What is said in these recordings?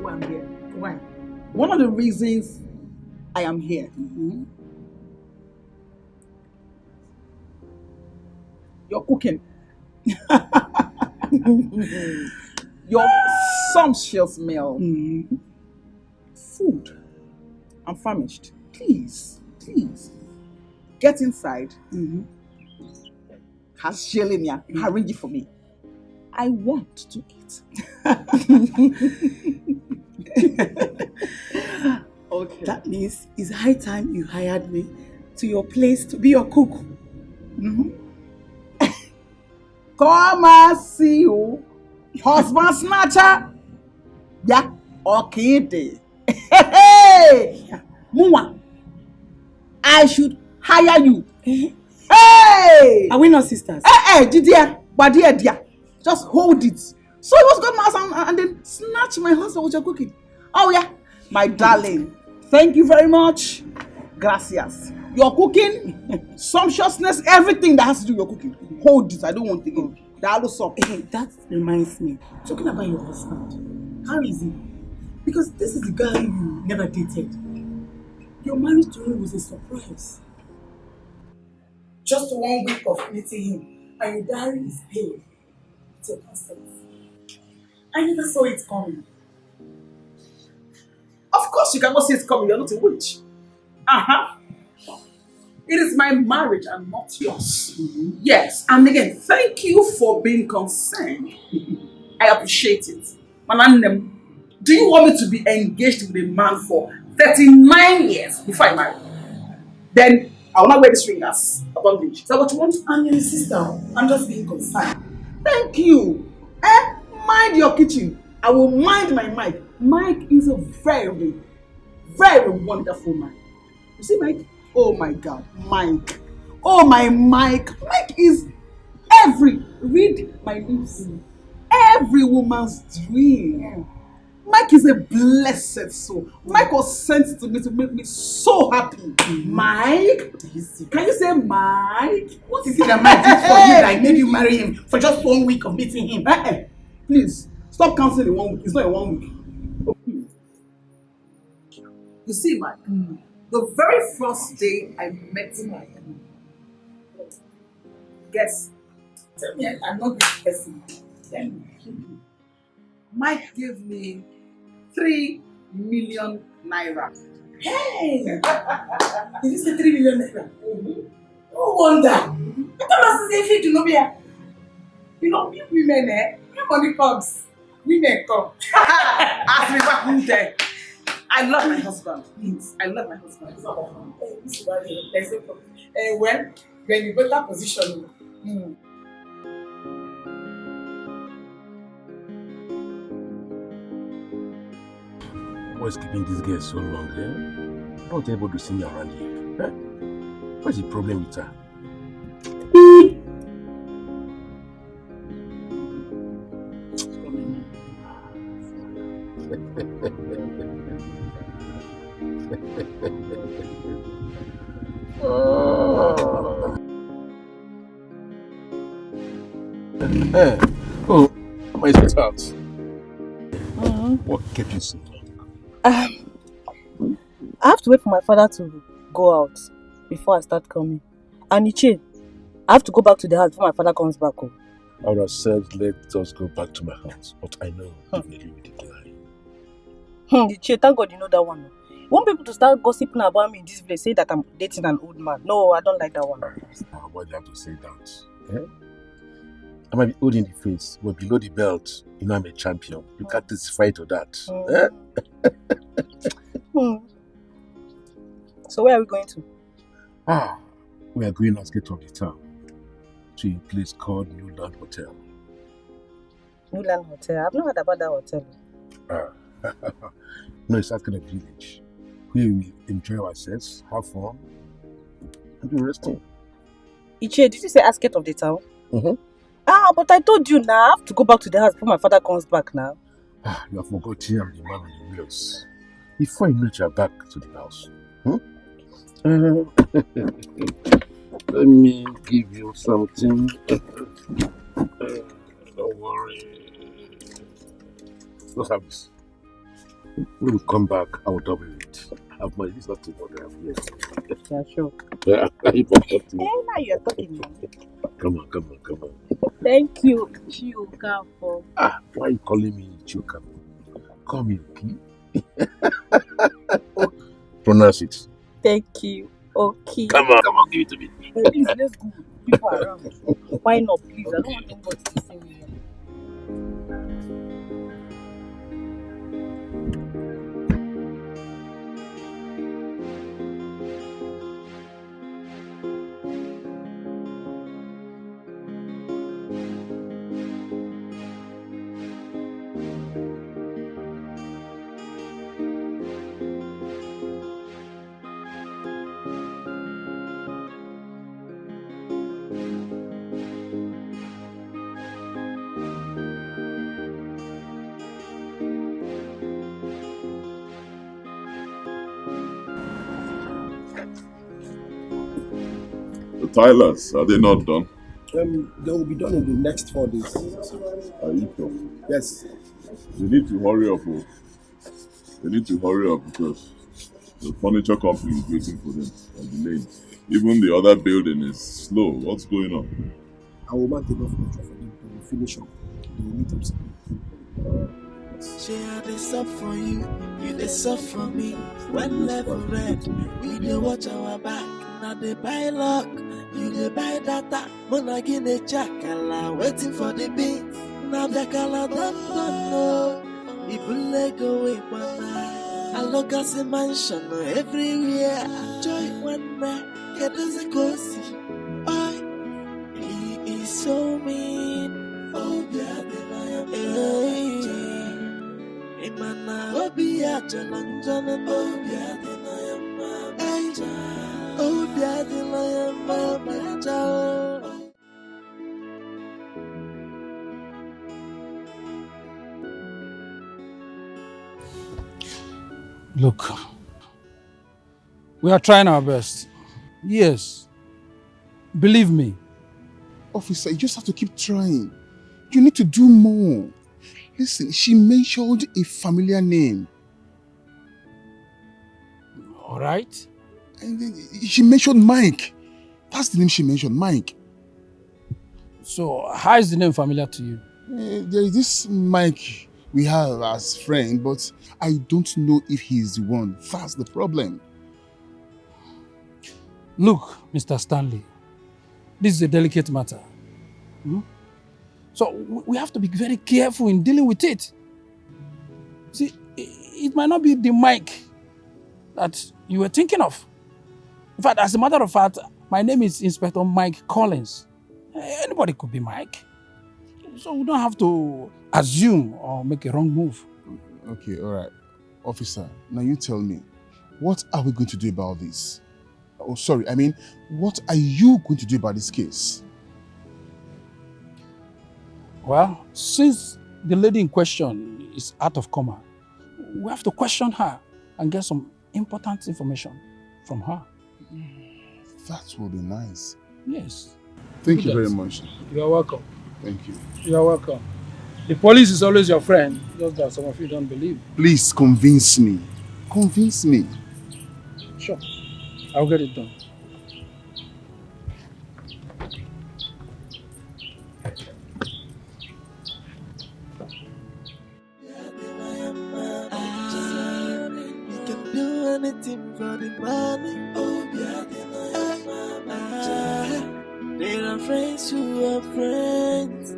why I'm here? Why? One of the reasons I am here. You're cooking. Your sumptuous meal. Food. I'm famished. Please, get inside. Has Shelinia arrange it for me. I want to eat. Okay. That means it's high time you hired me to your place to be your cook. Come and see you. Husband snatcher. Yeah, okay. Hey, Muma, I should hire you. Hey! Are we not sisters? Dear, but dear. Just hold it. So he was going to house and then snatch my husband with your cooking. Oh yeah, my darling. Thank you very much. Gracias. Your cooking, sumptuousness, everything that has to do with your cooking. Hold it. I don't want to go. That reminds me. Talking about your husband. How is he? Because this is the guy you never dated. Your marriage to him was a surprise. Just 1 week of meeting him, and your diary is paid. It's your consent. I never saw it coming. Of course, you cannot see it coming. You're not a witch. It is my marriage and not yours. Yes, and again, thank you for being concerned. I appreciate it. Mananem, do you want me to be engaged with a man for 39 years before I marry? Then I will not wear this ring as a bondage. Is that what you want? I'm your sister. I'm just being concerned. Thank you. Mind your kitchen. I will mind my Mike. Mike is a very, very wonderful man. You see Mike? Oh my God, Mike. Oh my Mike. Mike is read my lips. Every woman's dream. Mike is a blessed soul. Mike was sent to me to make me so happy. Mike? Can you say Mike? What is it that Mike did for you that made you marry him for just 1 week of meeting him? Please, stop counting in 1 week. It's not in 1 week. You see, Mike, the very first day I met Mike, guess, Tell me I'm not this person. Mike gave me 3 million naira. Hey! Did you say 3 million naira? No wonder. I thought I was saying to Nobia. You know, you women, when money comes, women come. Ask me back who there. I love my husband. Please, I love my husband. There's no problem. Well, you're in a better position. What's keeping this girl so long, eh? Not able to see me around here. Eh? What's the problem with her? Oh, my sweetheart. What kept you so long? I have to wait for my father to go out before I start coming. And Iche, I have to go back to the house before my father comes back home. I would have said, let us go back to my house, but I know definitely we decline. Iche, thank God you know that one. You want people to start gossiping about me in this place, say that I'm dating an old man. No, I don't like that one. Why do you have to say that? Eh? I might be old in the face, but below the belt, you know I'm a champion. You can't testify to that. So where are we going to? We are going outskirts of the town to a place called Newland Hotel. Newland Hotel? I've not heard about that hotel. No, it's that kind of village where we enjoy ourselves, have fun, and do resting. Iche, did you say outskirts of the town? But I told you now, I have to go back to the house before my father comes back now. You have forgotten I'm the man on the wheels. Before you know it, you're back to the house. Let me give you something. Don't worry. Let's have this. When we come back, I will double it. I have money. This is not too much. I have here. Yeah, sure. Yeah, I bought something. Hey, now you're talking, man. Come on, come on, come on. Thank you, Chioka, for... Why are you calling me Chuka? Call me Oki. Pronounce it. Thank you. Okay. Come on, give it to me. Hey, please, let's go. People are around. Why not, please? I don't want anybody to see me. The tilers, are they not done? They will be done in the next 4 days. Are you sure? Yes. They need to hurry up. Oh. They need to hurry up because the furniture company is waiting for them and delayed. Even the other building is slow. What's going on? I will mark enough furniture for them to finish up. They will meet up soon. Share this up for you, you this up for me. When level red, we dey watch our back. Now they buy lock, you dey buy data. Mona gine chakala, waiting for the beats. Now the color don't know. People let go away one night. I look as a mansion everywhere. Joy one night, get us a cozy. He is so mean. Oh, yeah, Imana Obia Jananjana Obia Dinayama Obia Dinayama Chao. Look, we are trying our best. Yes. Believe me. Officer, you just have to keep trying. You need to do more. Listen, she mentioned a familiar name. All right. And then she mentioned Mike. That's the name she mentioned, Mike. So, how is the name familiar to you? There is this Mike we have as friend, but I don't know if he's the one. That's the problem. Look, Mr. Stanley, this is a delicate matter. So we have to be very careful in dealing with it. See, it might not be the Mike that you were thinking of. In fact, as a matter of fact, my name is Inspector Mike Collins. Anybody could be Mike. So we don't have to assume or make a wrong move. Okay, all right. Officer, now you tell me, what are we going to do about this? Oh, sorry, I mean, what are you going to do about this case? Well, since the lady in question is out of coma, we have to question her and get some important information from her. That will be nice. Yes. Thank you very much. You are welcome. Thank you. You are welcome. The police is always your friend, just that some of you don't believe. Please convince me. Convince me. Sure. I'll get it done. You can do anything for the money. Oh, yeah, there are friends who are friends.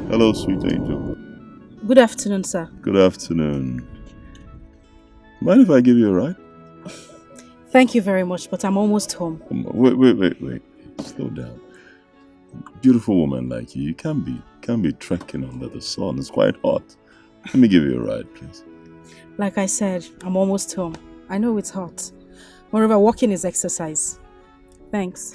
Hello, sweet angel. Good afternoon, sir. Good afternoon. Mind if I give you a ride? Thank you very much, but I'm almost home. Wait. Slow down. Beautiful woman like you can't be trekking under the sun. It's quite hot. Let me give you a ride, please. Like I said, I'm almost home. I know it's hot. Moreover, walking is exercise. Thanks.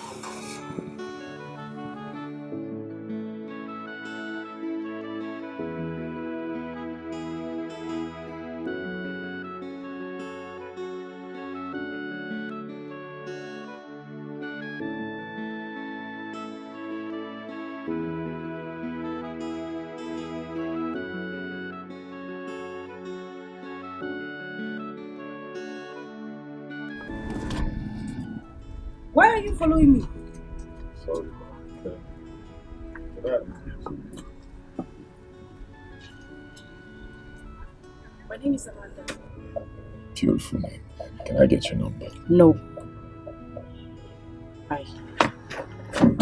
you following me? Sorry. Okay. Can I have this? My name is Samantha. Beautiful name. Can I get your number? No. Bye. Hey.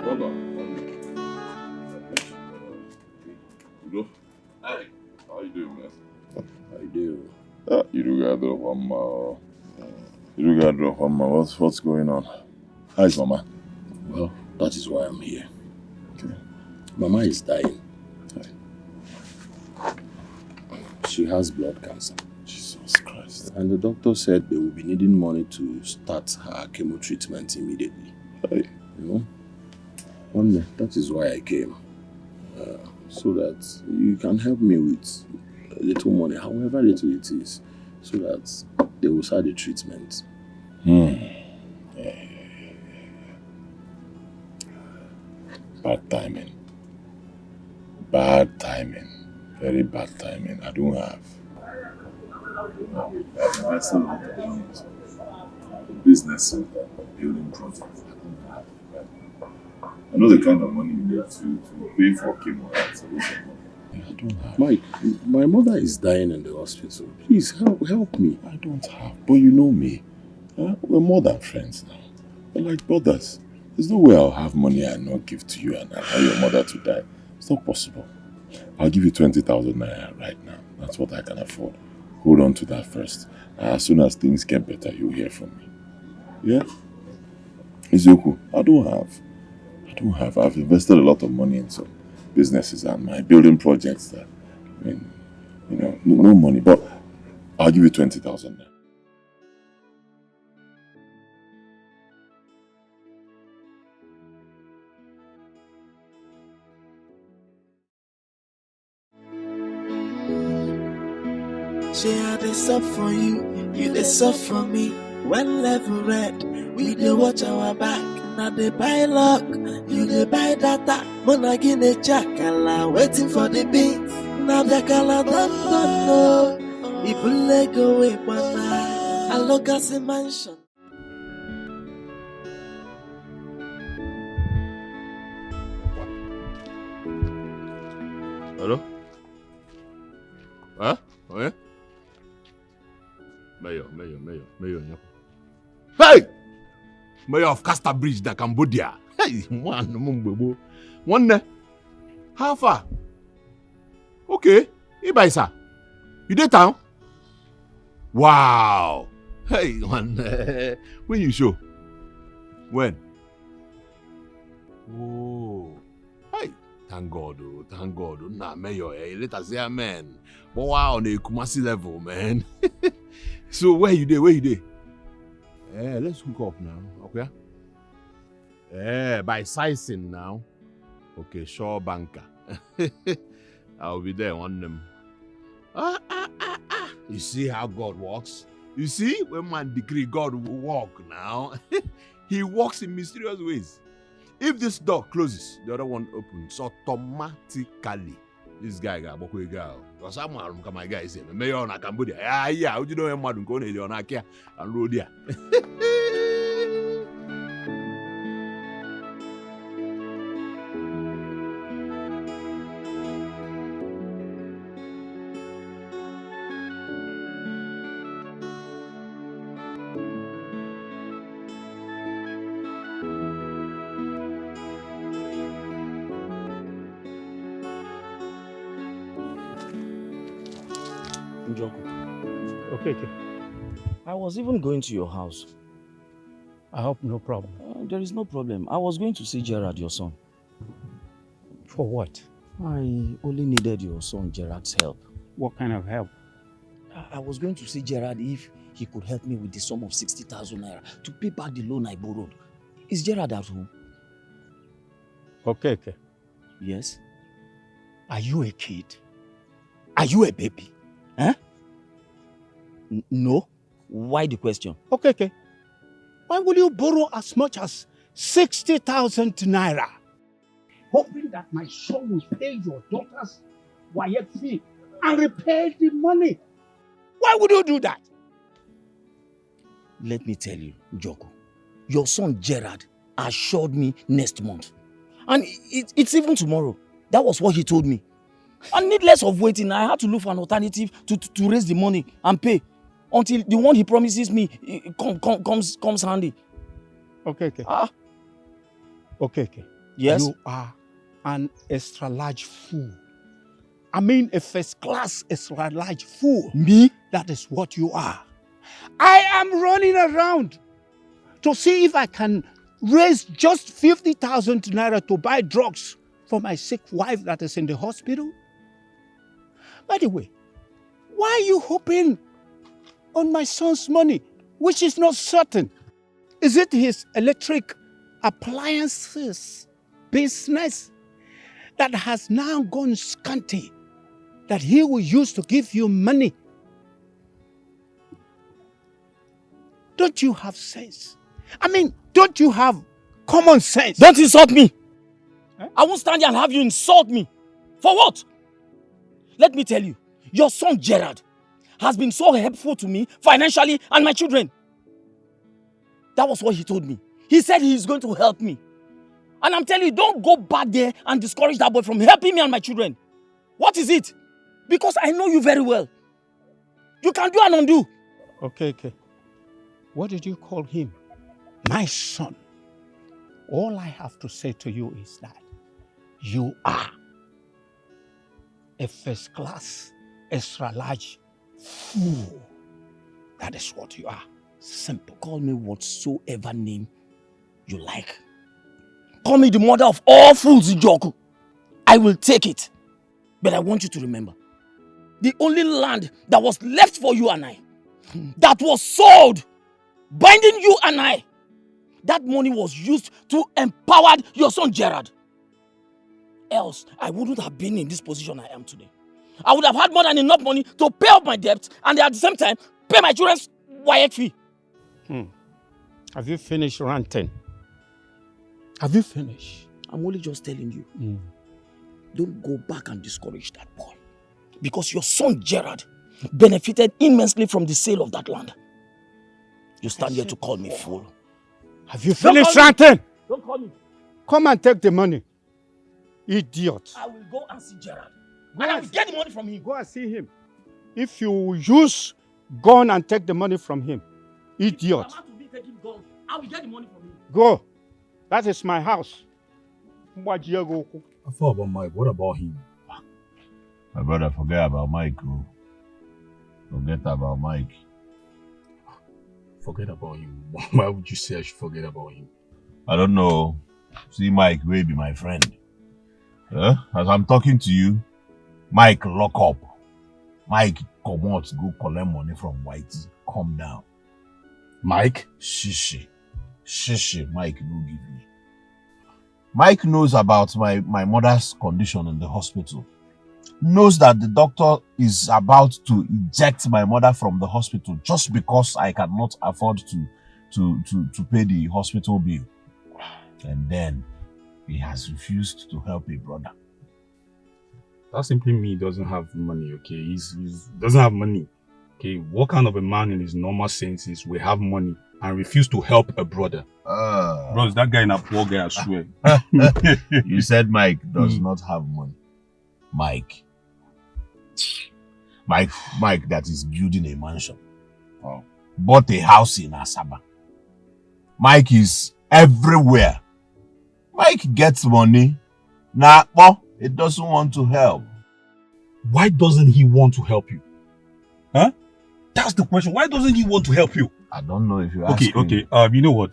Hold on. You know? Hey. How you doing, man? I do. You do got drop one more. You do got drop one more. What's going on? How is Mama? Well, that is why I'm here. Okay. Mama is dying. Hey. She has blood cancer. Jesus Christ. And the doctor said they will be needing money to start her chemo treatment immediately. Hey. You know? That is why I came. So that you can help me with a little money, however little it is, so that they will start the treatment. Bad timing. Bad timing. Very bad timing. I don't have. I've invested a lot of money into the businesses and building projects. I don't have. I know the kind of money you need to pay for chemo. That's a lot of money. I don't have. Mike, my mother is dying in the hospital. Please help me. I don't have. But you know me. We're more than friends now. We're like brothers. There's no way I'll have money and not give to you and allow your mother to die. It's not possible. I'll give you 20,000 naira right now. That's what I can afford. Hold on to that first. As soon as things get better, you'll hear from me. Yeah? Izuku, I don't have. I've invested a lot of money in some businesses and my building projects that, I mean, you know, no money, but I'll give you 20,000 now. She had a sub for you, you the sub for me. When level red, we dey watch our back. Now they buy luck, you dey buy data. Monagine chakala, waiting for the beats. Now the kala don't know. People let go away, but I look as a mansion. Hello? Huh? Oh, yeah? Mayor. Yeah. Hey! Mayor of Castor Bridge, the Cambodia. Hey, man, one day. How far? Okay. Ibaisa. You dey town? Wow. Hey, man. When you show? When? Oh. Hey. Thank God. Nah, Mayor, let us say amen. But wow, on a Kumasi level, man. So where you dey? Let's hook up now, okay? By sizing now. Okay, sure, banker. I'll be there one them. You see how God works? You see, when man decree, God will walk now. He walks in mysterious ways. If this door closes, the other one opens automatically. This guy got a girl. Because I'm my guy is a mayor in Cambodia. Yeah, how do you know him? Madam Kone, you're not here and road here. Njoku, Okay. I was even going to your house. I hope no problem. There is no problem. I was going to see Gerard, your son. For what? I only needed your son Gerard's help. What kind of help? I was going to see Gerard if he could help me with the sum of 60,000 naira to pay back the loan I borrowed. Is Gerard at home? Okay. Yes. Are you a kid? Are you a baby? Huh? No. Why the question? Okay. Why will you borrow as much as 60,000 naira? Hoping that my son will pay your daughter's WAEC fee and repay the money. Why would you do that? Let me tell you, Njoku, your son Gerard assured me next month. And it's even tomorrow. That was what he told me. And needless of waiting, I had to look for an alternative to raise the money and pay until the one he promises me comes handy. Okay. Okay. Yes? You are an extra large fool. I mean a first class extra large fool. Me? That is what you are. I am running around to see if I can raise just 50,000 naira to buy drugs for my sick wife that is in the hospital. By the way, why are you hoping on my son's money, which is not certain? Is it his electric appliances business that has now gone scanty that he will use to give you money? Don't you have sense? I mean, don't you have common sense? Don't insult me! I won't stand here and have you insult me. For what? Let me tell you, your son Gerard has been so helpful to me financially and my children. That was what he told me. He said he is going to help me. And I'm telling you, don't go back there and discourage that boy from helping me and my children. What is it? Because I know you very well. You can do and undo. Okay. What did you call him? My son. All I have to say to you is that you are a first class, extra large fool. That is what you are. Simple. Call me whatsoever name you like. Call me the mother of all fools, Njoku. I will take it. But I want you to remember, the only land that was left for you and I, that was sold, binding you and I, that money was used to empower your son Gerard. Else, I wouldn't have been in this position I am today. I would have had more than enough money to pay off my debt and at the same time, pay my children's WAEC fee. Have you finished ranting? Have you finished? I'm only just telling you. Don't go back and discourage that boy. Because your son Gerard benefited immensely from the sale of that land. You stand here to call me fool. Have you finished ranting? Don't call me. Come and take the money. Idiot. I will go and see Gerard. And I will get the money from him. Go and see him. If you use gun and take the money from him, idiot. If I'm to be taking gun, I will get the money from him. Go. That is my house. I thought about Mike. What about him? My brother, forget about Mike. Oh. Forget about Mike. Forget about him. Why would you say I should forget about him? I don't know. See, Mike will be my friend. As I'm talking to you, Mike lock up. Mike come out, go collect money from Whitey. Calm down. Mike? Shishi, Mike no give me. Mike knows about my mother's condition in the hospital. Knows that the doctor is about to eject my mother from the hospital just because I cannot afford to pay the hospital bill. And then he has refused to help a brother. That simply means he doesn't have money, okay? He doesn't have money. Okay, what kind of a man in his normal senses will have money and refuse to help a brother? Bros, that guy in a poor guy, I swear. You said Mike does not have money. Mike that is building a mansion. Bought a house in Asaba. Mike is everywhere. Mike gets money. It doesn't want to help. Why doesn't he want to help you? Huh? That's the question. Why doesn't he want to help you? I don't know if you ask Okay, him. okay. You know what?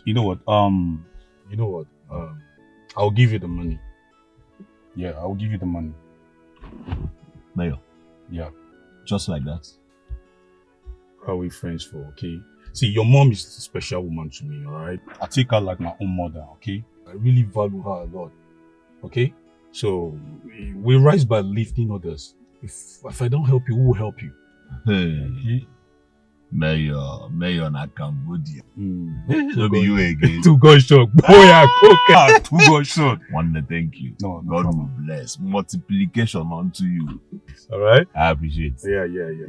I'll give you the money. Yeah, I'll give you the money. Mayor. Yeah. Just like that. What are we friends for, okay? See, your mom is a special woman to me, alright? I take her like my own mother, okay? I really value her a lot, okay? So, we rise by lifting others. If I don't help you, who will help you? Hey. Mayor na Cambodia. To be you again. To God shot. Boy, I to God shot. Wanda, thank you. No God problem. will bless. Multiplication unto you. Alright? I appreciate it.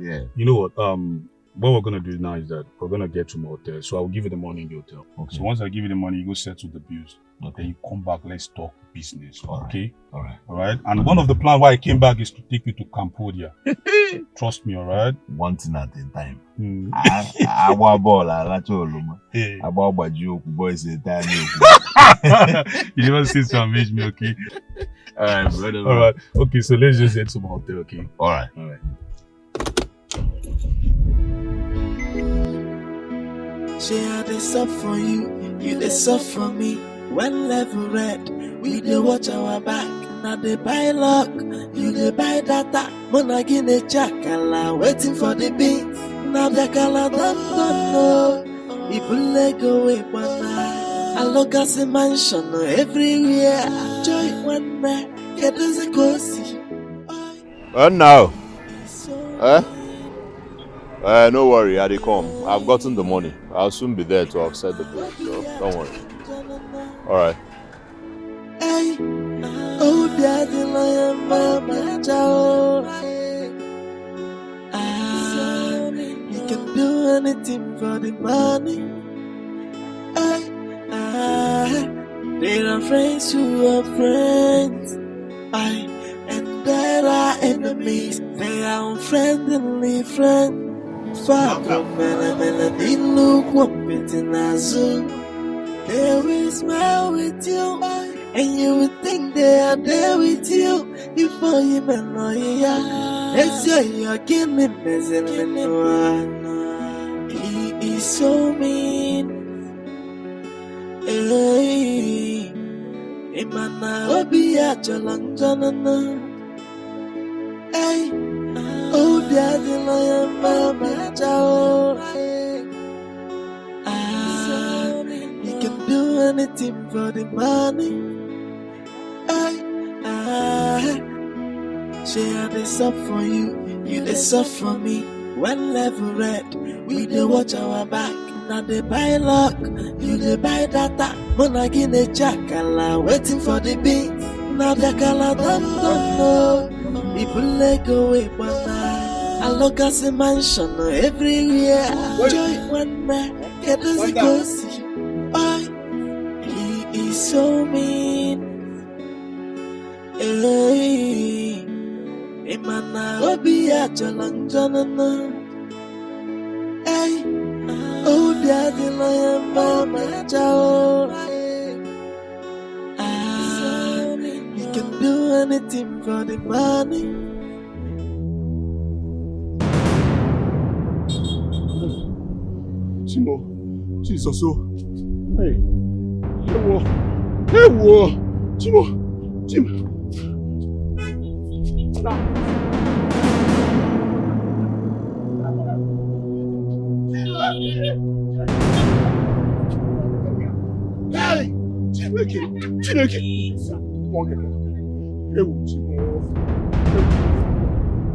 Yeah. You know what we're gonna do now is that we're gonna get to my hotel. So I'll give you the money in the hotel. Okay. So once I give you the money, you go settle the bills. Okay. Then you come back, let's talk business. Okay? Alright. And one of the plans why I came back is to take you to Cambodia. Trust me, alright? One thing at a time. Our ball, I boys a time. You never see some age me, okay? Alright, brother. Alright. Okay, so let's just head to my hotel, okay? Alright. Say I dey sub for you, you dey sub for me. When level red, we dey watch our back. Now they buy luck, you dey buy data. Mona gine chakala, waiting for the beat. Now the kala don't know. Ibule go away bana. I look at the mansion everywhere. Joy one man, get us a cozy. Well now. No worry, I dey come. I've gotten the money. I'll soon be there to offset the bill, so don't worry. Alright. Hey, oh daddy, lion, mama, ciao. You can do anything for the money. There are friends who are friends. And there are enemies. They are unfriendly friends. Fuck up, melody, look what it's in a zoo. They will smile with you, and you will think they are there with you. Before you know they say you're killing me. He is so mean. Hey, Imana Obia Jalanjanana. Hey, oh, daddy, lion, mama, ciao. You can do anything for the money. Share this up for you, you this up for me. When level red, we dey watch our back. Now they buy luck, you dey buy data. Mona gine chakala, waiting for the beat. Now the kala don't know. Ibule go away bana. I look at the mansion everywhere. Joy one man, get us a cozy. He is so mean. Hey, Imana Obia Jalanjanana. Hey, oh daddy, lion, mama, ciao. You can do anything for the money. Chimo, Jesus, oh. Hey, hey, Chimo. Hey, Chineke. Come on, get it. Hey, Chimo.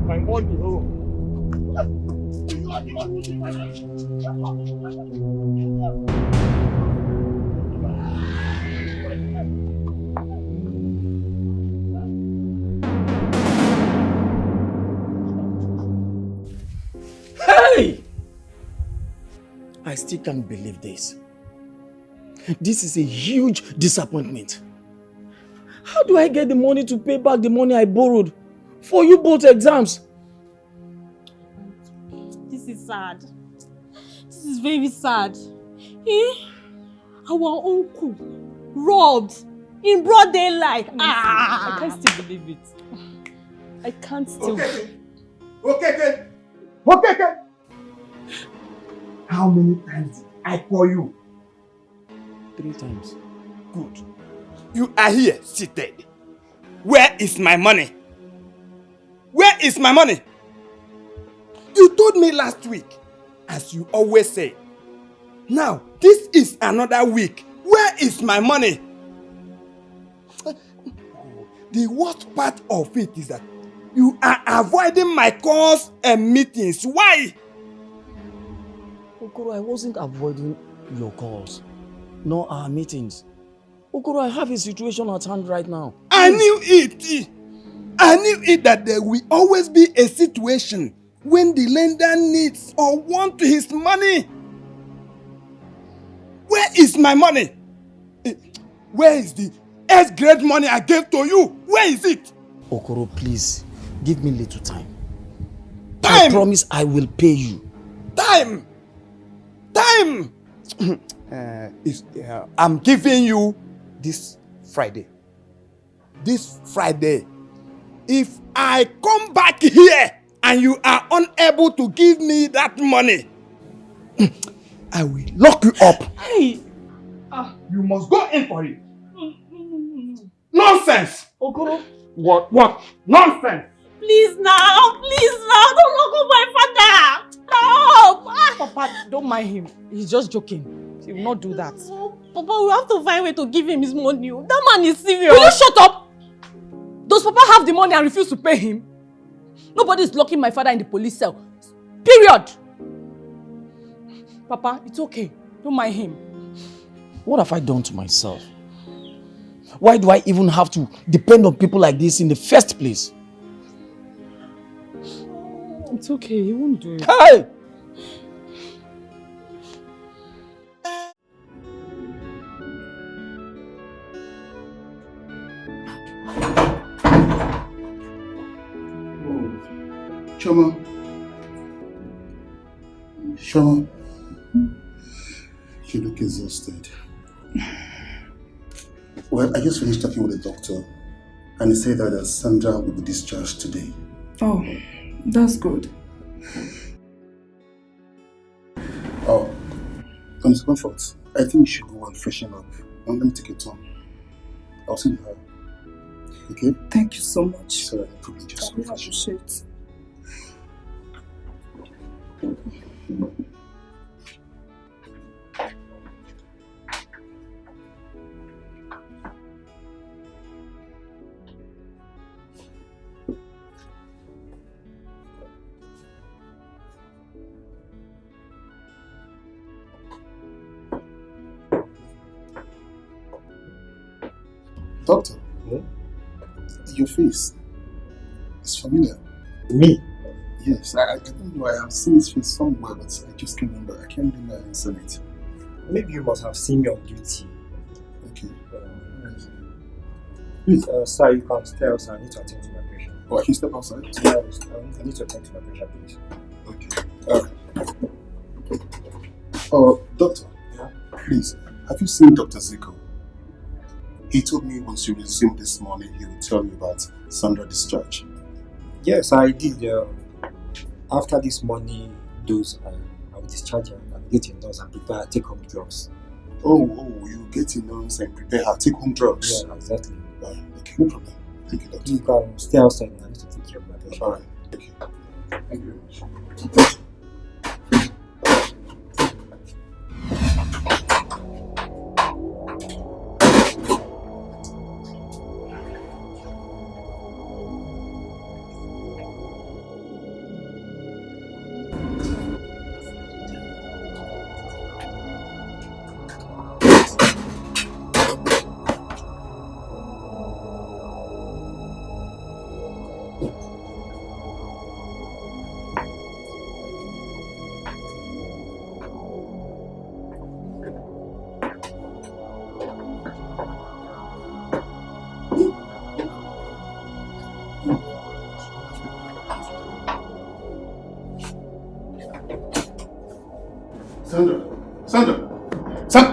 My money, oh. Hey! I still can't believe this. This is a huge disappointment. How do I get the money to pay back the money I borrowed for you both exams? This is sad. This is very sad. Our uncle robbed in broad daylight. I can't still believe it. I can't still. Okay. How many times did I call you? 3 times. Good. You are here seated. Where is my money? Where is my money? You told me last week, as you always say. Now, this is another week. Where is my money? The worst part of it is that you are avoiding my calls and meetings. Why? Okoro, I wasn't avoiding your calls, nor our meetings. Okoro, I have a situation at hand right now. I knew it. I knew it that there will always be a situation when the lender needs or wants his money. Where is my money? Where is the 8th grade money I gave to you? Where is it? Okoro, please, give me little time. Time? I promise I will pay you. Time! I'm giving you this Friday. This Friday. If I come back here and you are unable to give me that money, I will lock you up. Hey! You must go in for it. Nonsense! Okoro. What? Nonsense! Please now, don't lock up my father! Stop! Papa, don't mind him. He's just joking. He will not do that. Oh, Papa, we have to find a way to give him his money. That man is serious. Will you shut up? Does Papa have the money and refuse to pay him? Nobody is locking my father in the police cell. Period. Papa, it's okay. Don't mind him. What have I done to myself? Why do I even have to depend on people like this in the first place? It's okay. He won't do it. Hey! Shoma. You look exhausted. Well, I just finished talking with the doctor and he said that Sandra will be discharged today. Oh, that's good. Oh, on his comfort, I think you should go and freshen up. And let me take your time. I'll send her. Okay? Thank you so much. Sorry, no problem. Just go freshen up. Doctor, your face is familiar. Me? Yes, I don't know. I have seen his face somewhere, but I just can't remember. I can't remember answering it. Maybe you must have seen me on duty. Okay. Please, sir, you can stay outside. I need to attend to my patient. Oh, I can step outside? Yeah, I need to attend to my patient, please. Okay. Oh, doctor. Yeah? Please, have you seen Dr. Zico? He told me once you resume this morning, he will tell you about Sandra discharge. Yes, I did. After this money dose, I will discharge her and get a nurse and prepare her take home drugs. Oh, you get a nurse and prepare her take home drugs? Yeah, exactly. Okay, no problem. Thank you, doctor. You can stay outside and I need to take care of my patient. Alright, thank you. Thank you very much.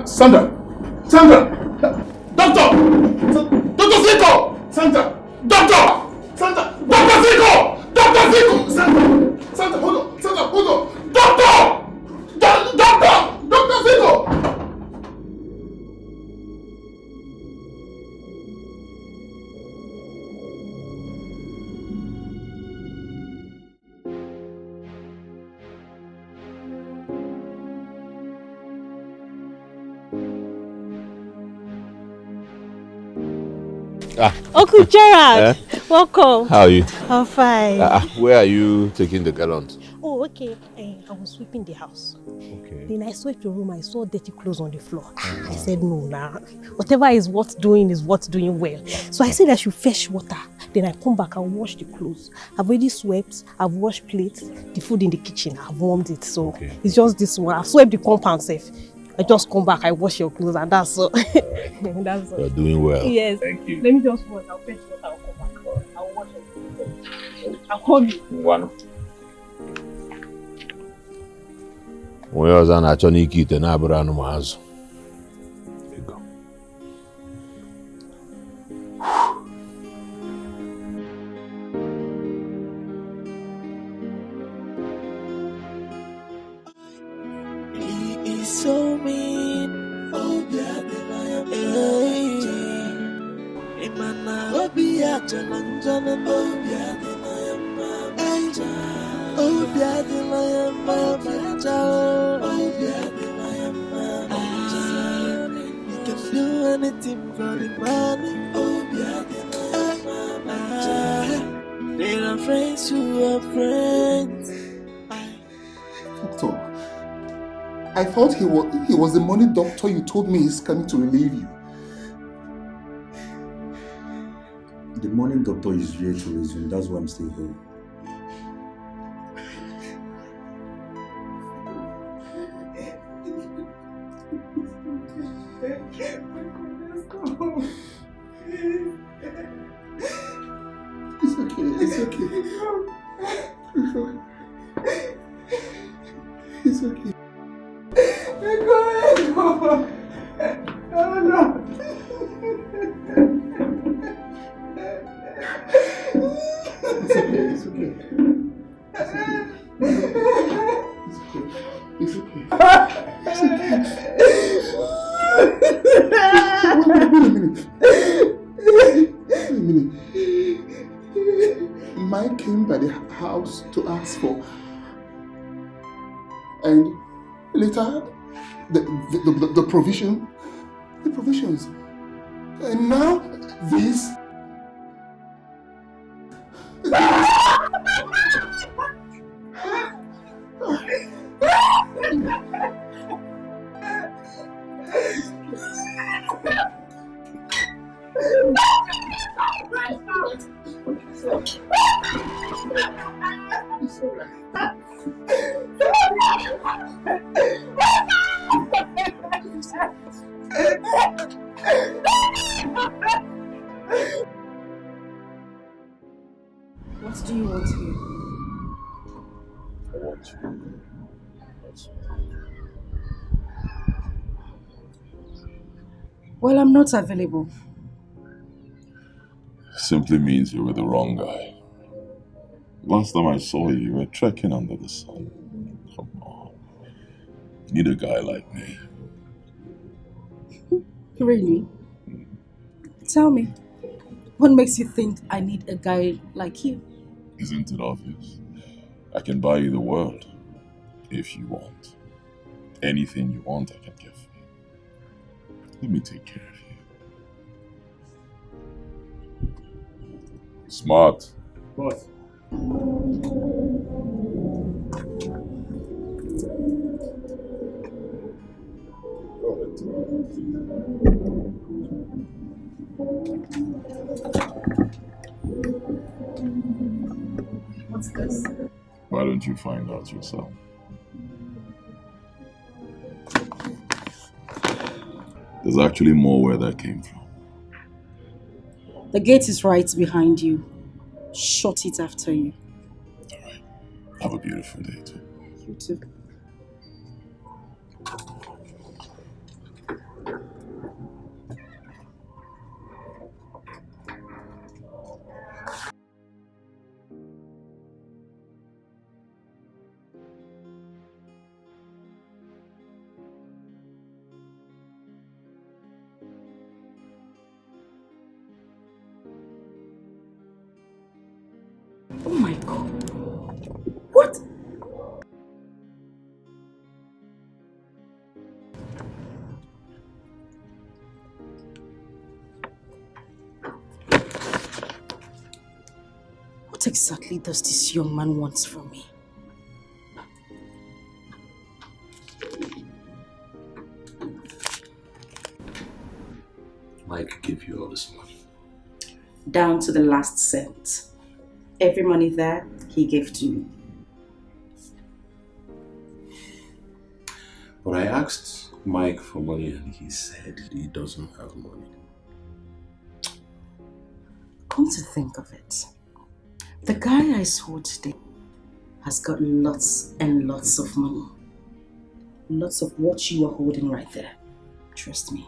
Sandra! Doctor! Dr. Zico! Sandra! Doctor! Sandra! Dr. Zico! Dr. Zico! Sandra, hold on! Sandra, hold on! Doctor! Uncle Gerard, welcome. How are you? I'm fine. Where are you taking the gallons? Oh, okay. I was sweeping the house. Okay. Then I swept the room. I saw dirty clothes on the floor. I said, no, nah. Whatever is worth doing is worth doing well. So I said I should fetch water. Then I come back and wash the clothes. I've already swept. I've washed plates. The food in the kitchen. I've warmed it. So it's just this one. I've swept the compound safe. I just come back. I wash your clothes and that's all. That's all. You're doing well. Yes. Thank you. Let me just wash. I'll fetch water. I'll come back. I'll wash it. I'll call you. One. Onye ọzọ na-achọ n'ike ite na-abụrụ anụmazụ. He is so mean. Oh, yeah, Imana, oh, yeah, Janan, oh, yeah, oh, yeah, you can do anything for the money. Oh, yeah, there are friends who are friends. Doctor, I thought he was the money doctor you told me he's coming to relieve you. The morning doctor is here to resume. That's why I'm still here. It's okay. It's okay. It's okay. Oh no. It's okay. It's okay. It's okay. It's okay. Wait a minute. Mike came by the house to ask for, and later the provisions, and now this. What do you want here? I want you. Well, I'm not available. Simply means you were the wrong guy. Last time I saw you, you were trekking under the sun. Come on. You need a guy like me. Really? Tell me, what makes you think I need a guy like you? Isn't it obvious? I can buy you the world if you want. Anything you want, I can give you. Let me take care of you. Smart. Boss. What's this? Why don't you find out yourself? There's actually more where that came from. The gate is right behind you. Shut it after you. Alright. Have a beautiful day too. You too. Oh my God. What? What exactly does this young man want from me? Mike gave you all this money. Down to the last cent. Every money there, he gave to me. But I asked Mike for money and he said he doesn't have money. Come to think of it, the guy I saw today has got lots and lots of money. Lots of what you are holding right there. Trust me.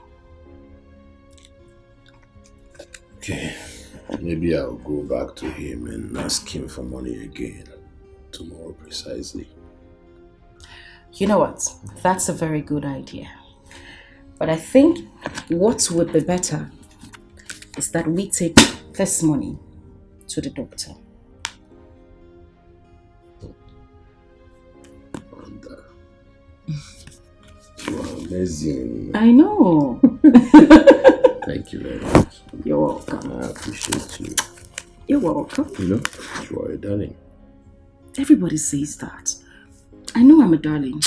Okay, maybe I'll go back to him and ask him for money again tomorrow precisely. You know what? That's a very good idea. But I think what would be better is that we take this money to the doctor. And, you are amazing. I know. Thank you very much. You're welcome. I appreciate you. You're welcome. You know, you are a darling. Everybody says that. I know I'm a darling.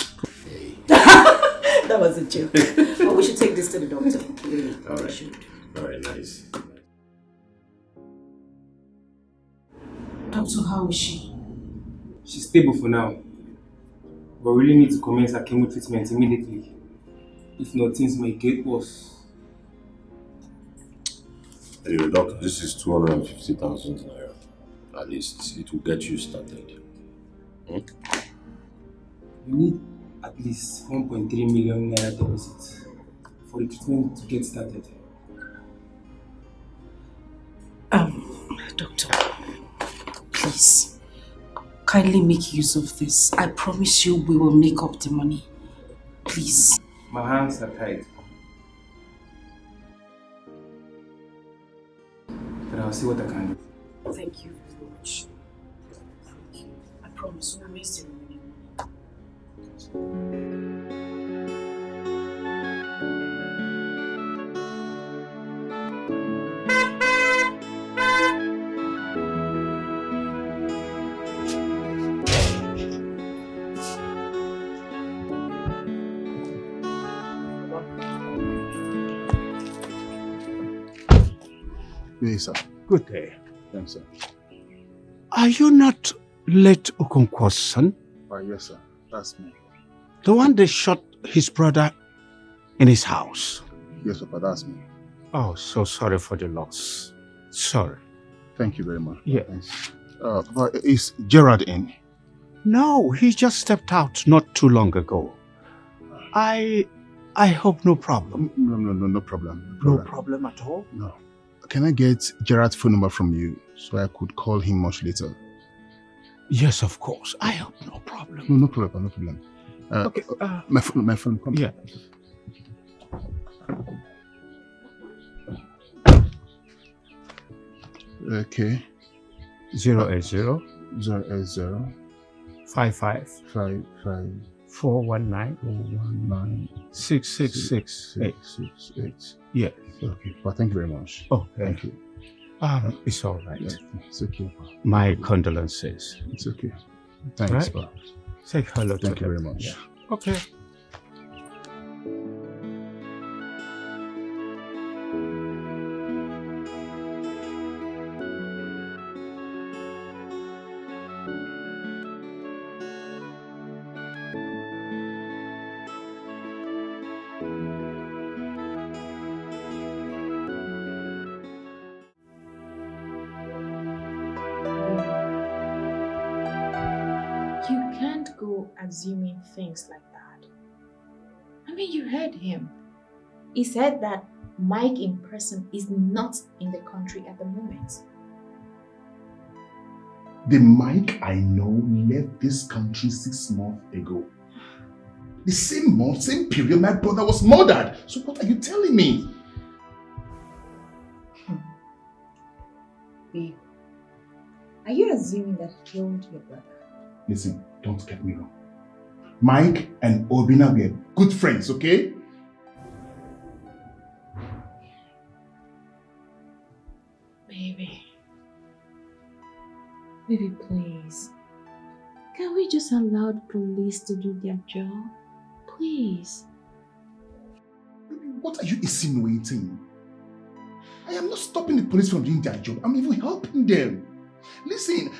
That was a joke. But we should take this to the doctor. Really. All right. All right, nice. Doctor, how is she? She's stable for now. But we really need to commence her chemo treatment immediately. If not, things may get worse. Anyway, doctor, this is 250,000 naira. At least it will get you started. We need at least 1.3 million naira deposit for the treatment to get started. Doctor, please, kindly make use of this. I promise you we will make up the money. Please. My hands are tied. But I'll see what I can do. Thank you very much. Thank you. I promise we'll raise the remaining money. Yes, sir. Good day. Thanks, sir. Are you not late Okonkwo's son? Yes, sir. That's me. The one that shot his brother in his house? Yes, Papa, that's me. Oh, so sorry for the loss. Sorry. Thank you very much. Yeah. Thanks. But is Gerard in? No, he just stepped out not too long ago. I hope no problem. No problem. No problem at all? No. Can I get Gerard's phone number from you so I could call him much later? Yes, of course. I have no problem. No problem. Okay. My phone. Come. Yeah. Okay. 080 080 55 419 6668. Yeah. Okay. Well, thank you very much. Oh, thank you. It's all right. Yeah, it's okay. My condolences. It's okay. Thanks, Right? Pa. Say hello to Thank you them. very much. Yeah. Okay. You can't go assuming things like that. I mean, you heard him. He said that Mike in person is not in the country at the moment. The Mike I know left this country 6 months ago. The same month, same period, my brother was murdered. So what are you telling me? Babe, are you assuming that he killed your brother? Listen, don't get me wrong. Mike and Obina were good friends, okay? Baby. Baby, please. Can we just allow the police to do their job? Please. Baby, what are you insinuating? I am not stopping the police from doing their job. I'm even helping them. Listen,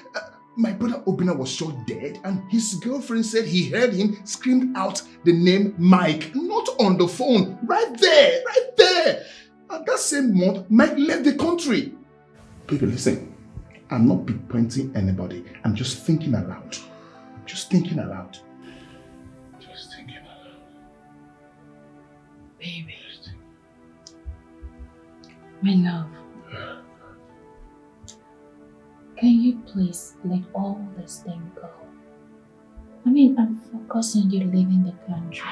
my brother Obina was shot dead and his girlfriend said he heard him scream out the name Mike, not on the phone, right there. And that same month, Mike left the country. Baby, listen, I'm not pinpointing anybody. I'm just thinking aloud. Baby. My love. Can you please let all this thing go? I'm focused on you leaving the country.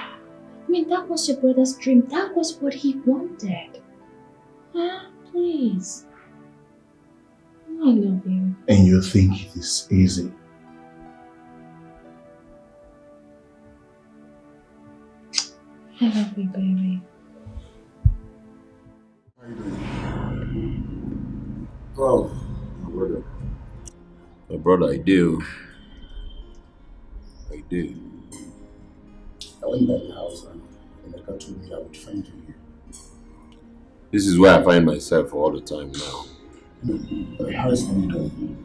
That was your brother's dream. That was what he wanted. Please. I love you. And you think it is easy? I love you, baby. How are you doing? Oh, my brother, I do. I went by the house and the car told me I would find you here. This is where I find myself all the time now. How is mommy doing?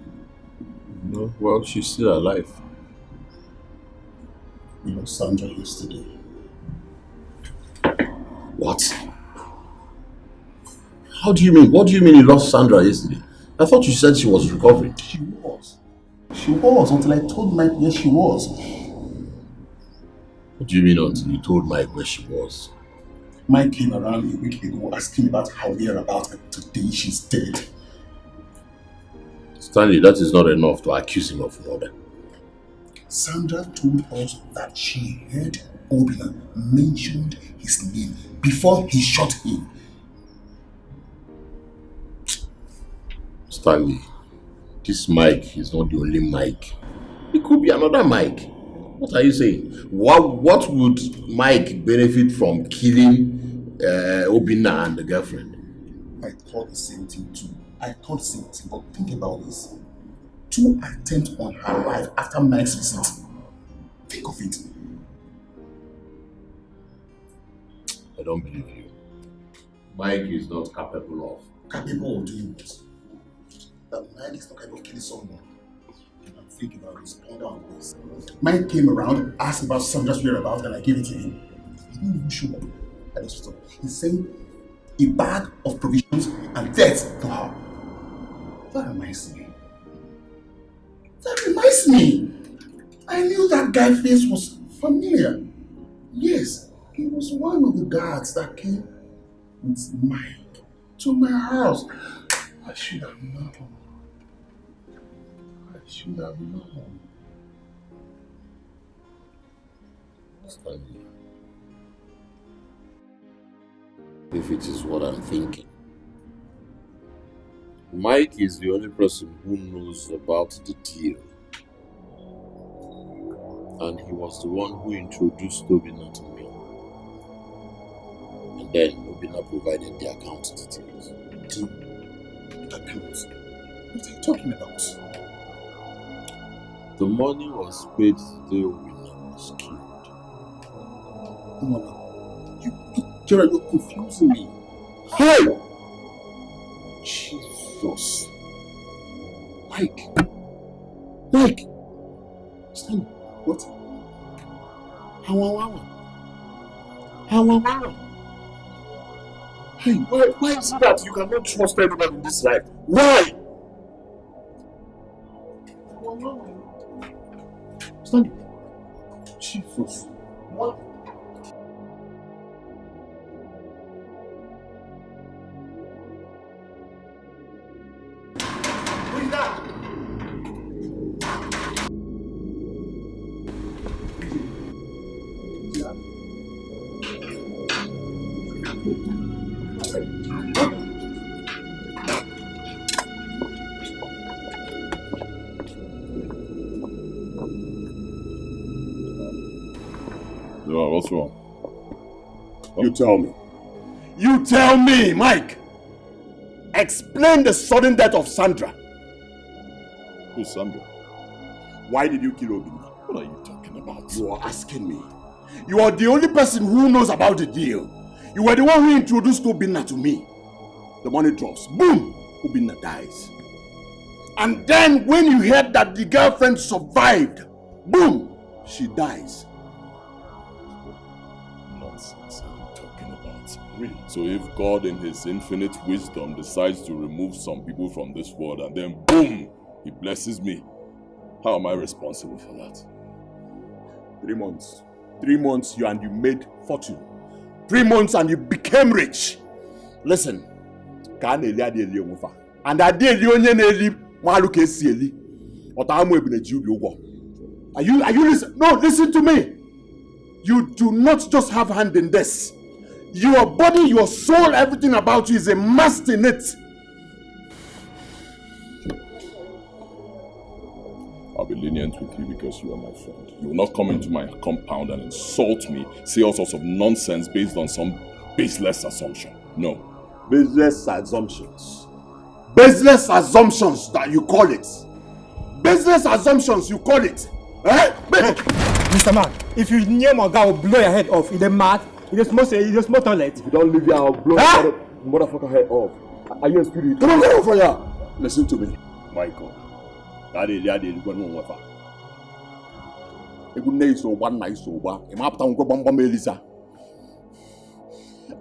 No, well, she's still alive. You know, Sandra yesterday. What? How do you mean? What do you mean you lost Sandra yesterday? I thought you said she was recovering. She was until I told Mike where she was. What do you mean until you told Mike where she was? Mike came around a week ago asking about how they're about and today she's dead. Stanley, that is not enough to accuse him of murder. Sandra told us that she heard Obina mentioned his name before he shot him. Stanley, this Mike is not the only Mike. It could be another Mike. What are you saying? What would Mike benefit from killing Obina and the girlfriend? I thought the same thing too. But think about this. 2 attempts on her life after Mike's visit. Think of it. I don't believe you. Mike is not capable of. Capable of doing what? That Mike is not capable of killing someone. Think about this, ponder on this. Mike came around, asked about Sandra's whereabouts, and I gave it to him. He didn't even show up at the hospital. He sent a bag of provisions and death to her. That reminds me. I knew that guy's face was familiar. Yes, he was one of the guards that came with Mike to my house. I should have known. Stanley, if it is what I'm thinking, Mike is the only person who knows about the deal. And he was the one who introduced Obina to me. And then Obina provided the account details. Accounts? What are you talking about? The money was paid the day Obina was killed. Mama, Gerald, you're confusing me. Hey! Jesus. Mike. Stanley, what? How? Hey, why is it that you cannot trust anyone in this life? Why? Stanley. Jesus. What? What is that? What's wrong? You tell me. You tell me, Mike. Explain the sudden death of Sandra. Oh, Sandra, why did you kill Obina? What are you talking about? You are asking me. You are the only person who knows about the deal. You were the one who introduced Obina to me. The money drops. Boom! Obina dies. And then when you heard that the girlfriend survived, boom! She dies. Nonsense are you talking about? Really? So if God in his infinite wisdom decides to remove some people from this world and then boom! He blesses me, how am I responsible for that? 3 months. 3 months you made fortune. 3 months and you became rich. Listen. And I did you Are you listening? No, listen to me. You do not just have hand in this. Your body, your soul, everything about you is immersed in it. I'll be lenient with you because you are my friend. You will not come into my compound and insult me, say all sorts of nonsense based on some baseless assumption. No. Baseless assumptions. Baseless assumptions that you call it. Baseless assumptions you call it. Eh? Hey, Mr. Man, if you near my guy, I will blow your head off. Is it mad? It is most toilet. If you don't leave here, I'll blow your motherfucker head off. Are you a spirit? Come on, get over here. Listen to me. Michael. That is going on with her.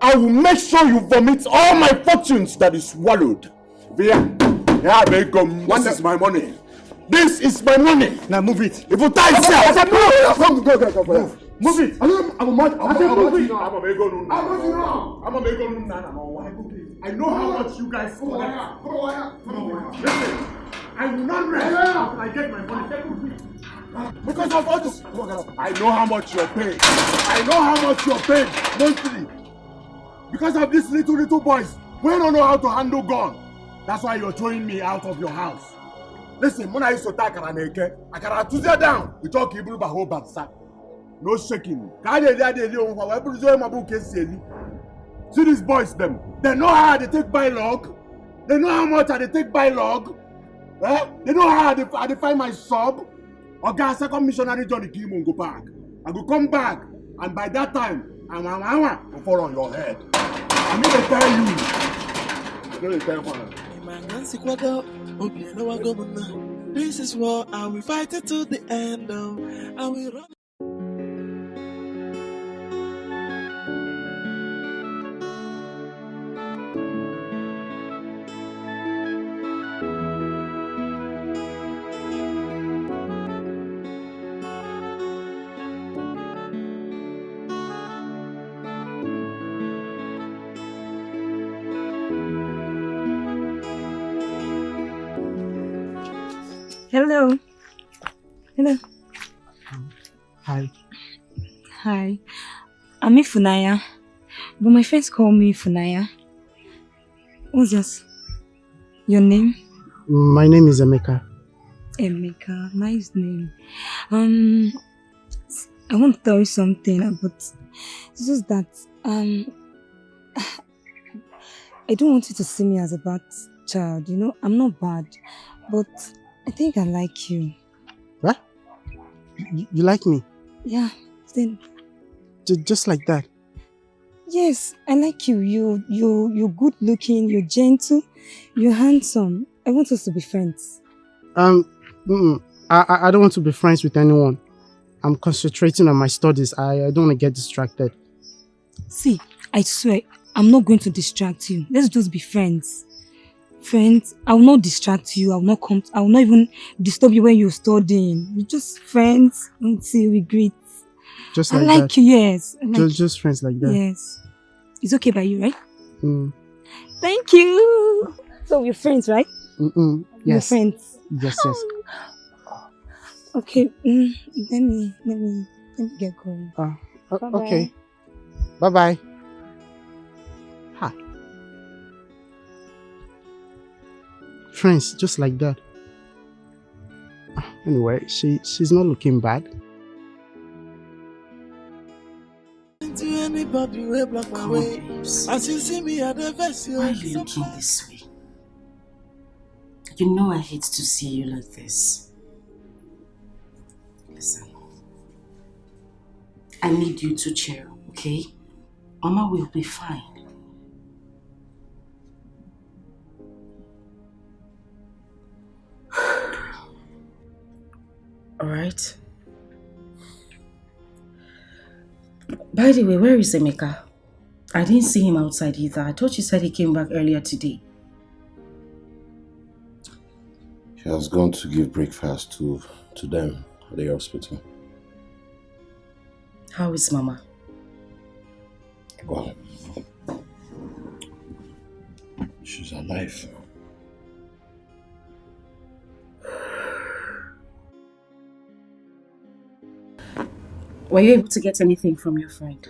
I will make sure you vomit all my fortunes that is swallowed. This is my money. This is my money. Now move it. If you tie yourself, go. Move it. I know how much you guys for. Listen, I will not rest until I get my money. Because of all this, I know how much you're paid. I know how much you're paid monthly. Because of these little boys, we don't know how to handle gun. That's why you're throwing me out of your house. Listen, when I used to take I can to them down. We talk Hebrew about whole bad. No shaking. See these boys, them. They know how they take by log. They know how much they take by log. Eh? They know how they find my sub. Okay, second missionary Johnny Kim go back. I go come back, and by that time, I'm will fall on your head. I'm going to tell you. I'm going to tell you. This is war, and we fight it to the end. And we run. Hello. Hello. Hi. Hi. I'm Ifunaya. But my friends call me Ifunaya. What's this? Your name? My name is Emeka. Emeka. Nice name. I want to tell you something, but it's just that I don't want you to see me as a bad child, you know? I'm not bad, but I think I like you. What? You like me? Yeah, then. Just like that? Yes, I like you. You're good looking, you're gentle, you're handsome. I want us to be friends. I don't want to be friends with anyone. I'm concentrating on my studies. I don't want to get distracted. See, I swear, I'm not going to distract you. Let's just be friends. Friends, I will not distract you. I will not even disturb you when you're studying. We're just friends until we greet. Just like I like that. you, yes. Just friends like that. Yes. It's okay by you, right? Mm. Thank you. So we're friends, right? Yes. We're friends. Yes. Okay. Let me get going. Bye-bye. Okay. Bye-bye. Ha. Friends, just like that. Anyway, she's not looking bad. To anybody way block my way. As you see me at the best, why are you looking this way? You know I hate to see you like this. Listen. I need you to cheer up, okay? Mama will be fine. Alright? By the way, where is Emeka? I didn't see him outside either. I thought you said he came back earlier today. He has gone to give breakfast to them at the hospital. How is Mama? Well, she's alive. Were you able to get anything from your friend?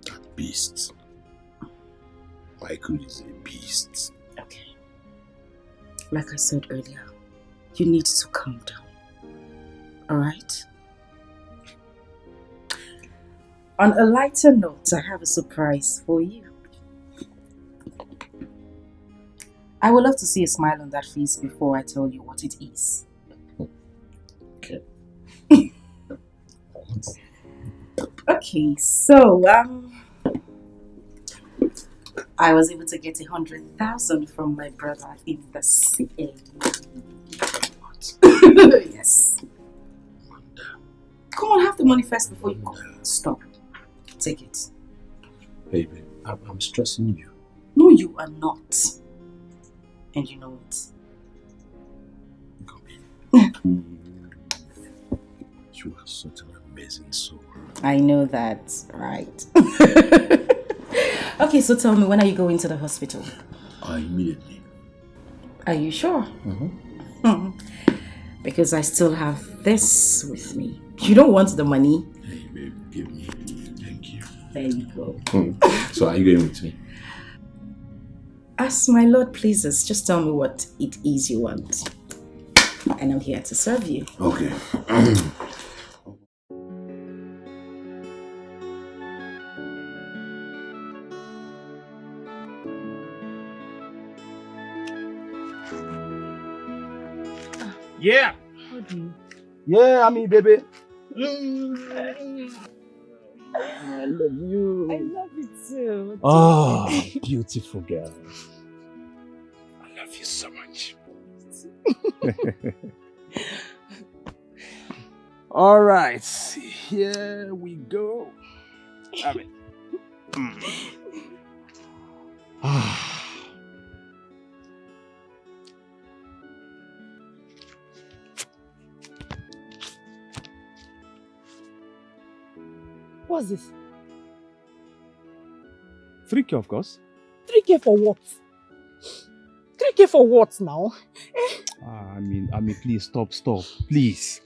That beast. Michael is a beast. Okay. Like I said earlier, you need to calm down. Alright? On a lighter note, I have a surprise for you. I would love to see a smile on that face before I tell you what it is. Okay. Okay, so I was able to get 100,000 from my brother in the CA. Yes. Come on, have the money first before you go. Stop. Take it. Baby, I'm stressing you. No, you are not. And you know it. You are such an amazing soul. I know that, right? Okay, so tell me, when are you going to the hospital? Immediately. Are you sure? Mm-hmm. Because I still have this with me. You don't want the money? Hey, babe, give me. Thank you. There you go. So are you going with me? As my Lord pleases, just tell me what it is you want. And I'm here to serve you. Okay. Yeah. Yeah, I mean, baby. I love you. I love you too. Oh, beautiful girl. I love you so much. All right, here we go. I mean, What's this? 3K, of course. 3K for what? 3K for what now? I mean, please stop, please.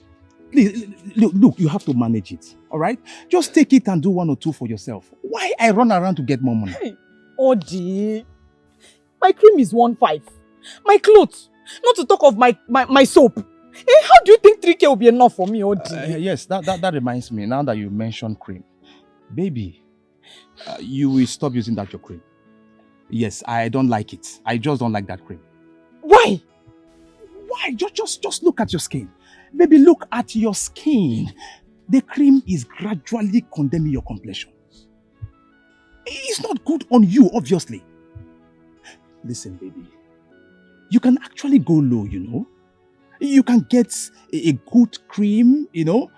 Please, look, you have to manage it, all right? Just take it and do 1 or 2 for yourself. Why I run around to get more money? Hey, Odi, my cream is 1.5. My clothes, not to talk of my soap. How do you think 3K will be enough for me, Odi? Yes, that reminds me, now that you mentioned cream. Baby, you will stop using that your cream. Yes, I don't like it. I just don't like that cream. Why? Why? Just look at your skin. Baby, look at your skin. The cream is gradually condemning your complexion. It's not good on you, obviously. Listen, baby. You can actually go low, you know. You can get a good cream, you know,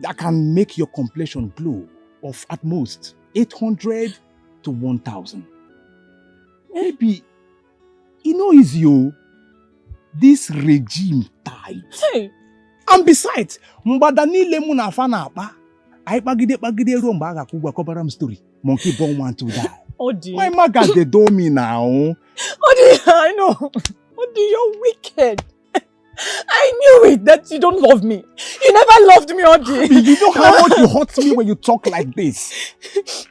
that can make your complexion glow of at most 800 to 1,000. Baby, you know it's you. This regime tight. Hey. And besides, mbada niile mụ na afa na-akpa, anyị kpagide ruo mgbe a ga-akwụ ụgwọ kọbara m story. Monkey born want to die. Odi. My maga they do me now. Odi, I know. Odi, you're wicked. I knew it, that you don't love me. You never loved me, Odi. You know how much you hurt me when you talk like this.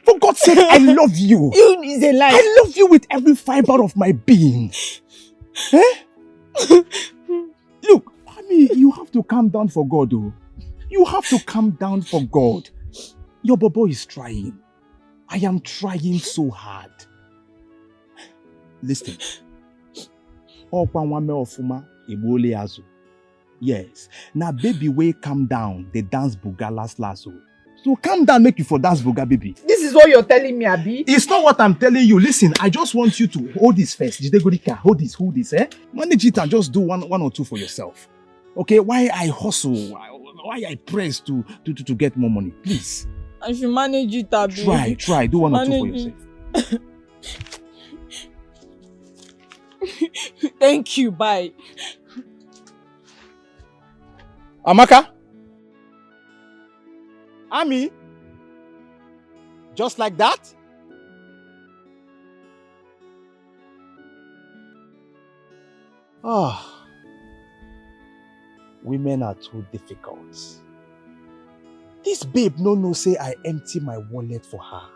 For God's sake, I love you. You is a lie. I love you with every fiber of my being. Look, I mean, you have to calm down for God, oh. You have to calm down for God. Your bobo is trying. I am trying so hard. Listen, Okwa nwame ofuma egbole azu. Yes. Now baby way calm down, they dance buga last. So calm down, make you for dance buga, baby. This is what you're telling me, Abi? It's not what I'm telling you. Listen, I just want you to hold this first. Hold this, eh? Manage it and just do one or two for yourself. Okay? Why I hustle? Why I press to get more money? Please. I should manage it, Abi. Try. Do one or two for yourself. Thank you, bye. Amaka? Ami? Just like that? Women are too difficult. This babe no say I empty my wallet for her.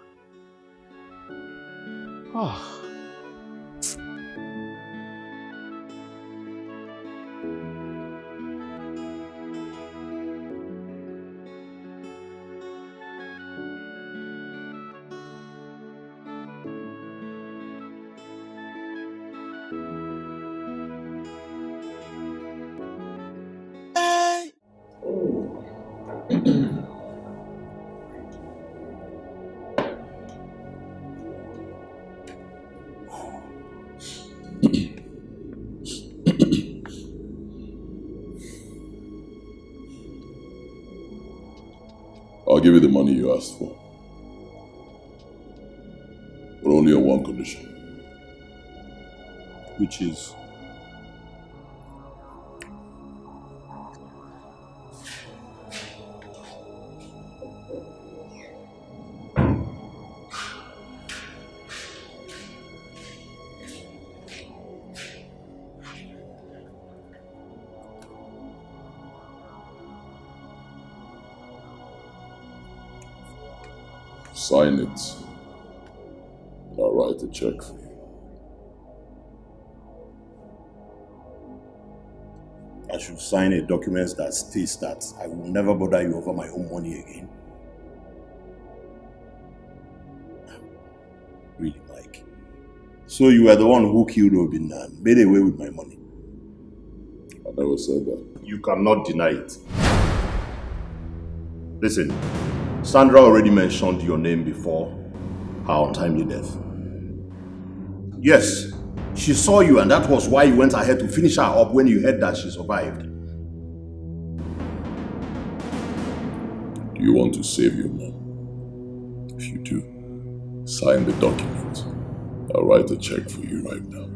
I'll give you the money you asked for. But only on one condition. Which is... sign it. I'll write a check for you. I should sign a document that states that I will never bother you over my own money again. Really, Mike. So you were the one who killed Obin and made away with my money. I never said that. You cannot deny it. Listen, Sandra already mentioned your name before her untimely death. Yes, she saw you and that was why you went ahead to finish her up when you heard that she survived. Do you want to save your mom? If you do, sign the document. I'll write a check for you right now.